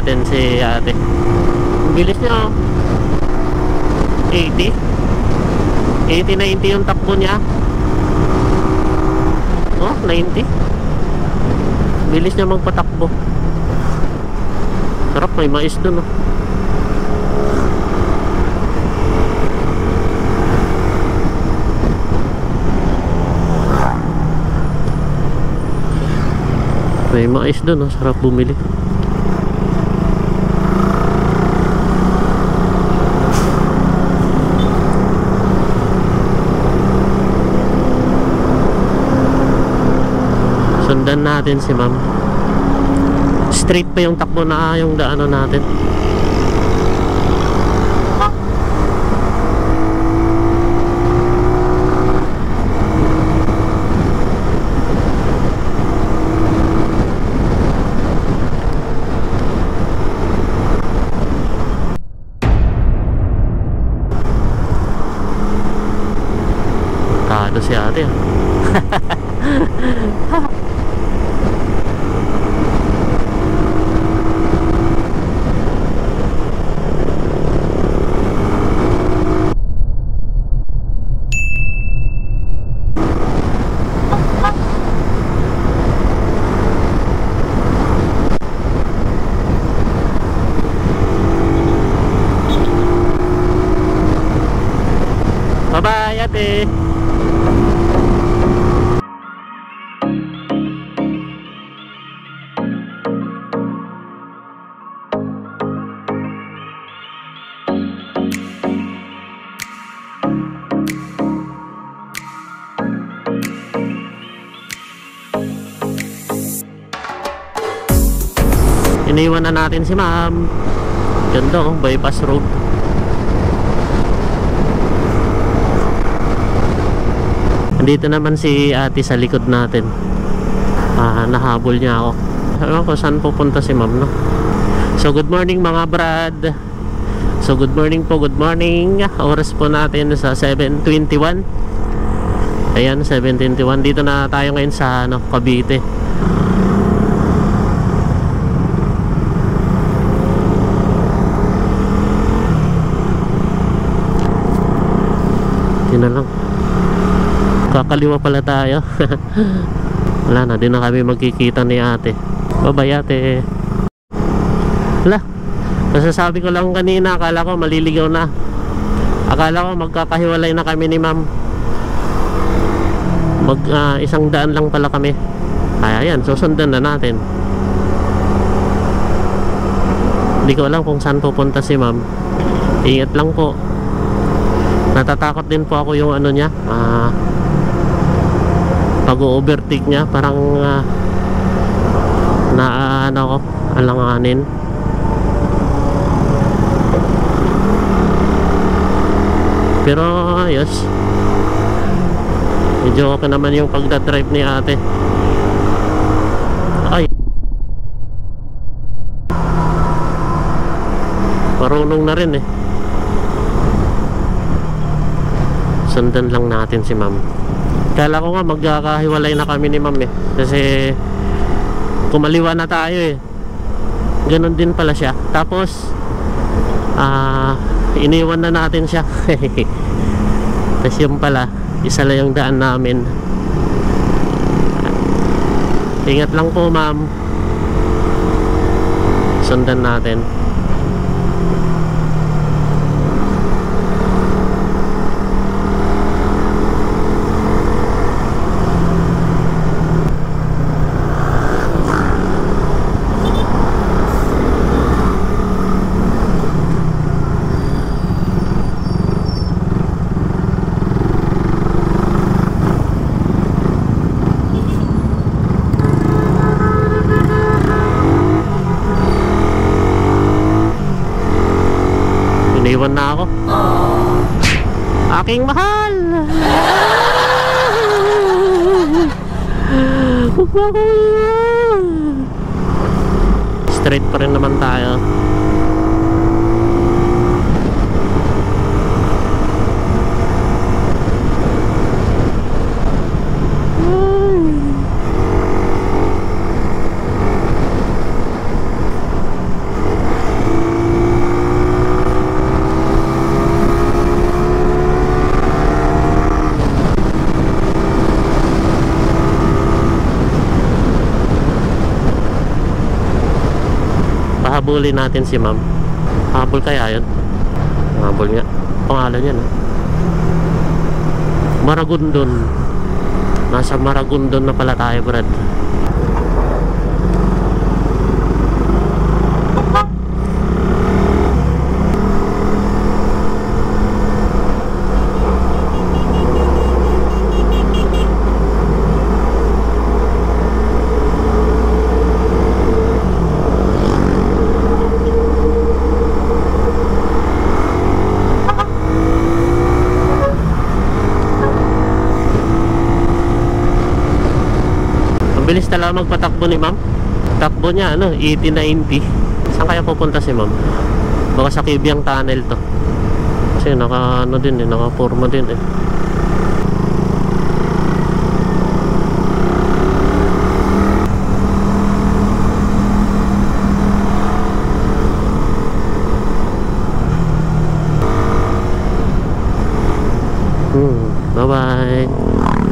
natin si ate. Ang bilis niya, oh. 80 80-90 yung takbo niya. Oh, 90. Bilis niya magpatakbo. Sarap, may mais dun, oh. May mais dun, oh. Sarap bumili. Sundan natin si ma'am. Straight pa yung takbo na yung daanan natin. Tado si ate, bye-bye ate. Iniwan na natin si ma'am. Ganda, oh, bypass road. Andito naman si ate sa likod natin. Nahabol niya ako. Ewan ko saan pupunta si ma'am, no? So good morning mga brad. So good morning po, good morning. Oras po natin sa 7:21. Ayan, 7:21. Dito na tayo ngayon sa Cavite. Na lang, kakaliwa pala tayo. Wala na, di na kami magkikita ni ate. Bye bye ate. Wala, masasabi ko lang kanina, akala ko maliligaw na. Akala ko magkakahiwalay na kami ni ma'am. Isang daan lang pala kami. Ayan, susundan na natin. Hindi ko alam kung saan pupunta si ma'am. Ingat lang po. Natatakot din po ako yung ano niya, pag-overtake niya, parang ano ko, alanganin. Pero ayos, medyo okay naman yung pagdadrive ni ate. Ay, marunong na rin eh. Sundan lang natin si ma'am. Kala ko nga magkakahiwalay na kami ni ma'am eh, kasi kumaliwa na tayo eh. Ganon din pala siya. Tapos iniwan na natin siya. Tapos yung pala, isa lang yung daan namin. Ingat lang po ma'am. Sundan natin. Iniwan na ako. Aking mahal. Huwag mo ako iwan. Straight pa rin naman tayo. habulin natin si ma'am. Habol kaya yun? Habol nga. Pangalan yan, Maragondon. Nasa Maragondon na pala tayo, Brad. Bilis talaga magpatakbo ni ma'am. Takbo niya 80-90. Saan kaya pupunta si ma'am? Baka sa Kibyang Tunnel to. Kasi naka naka-forma din eh. Bye bye.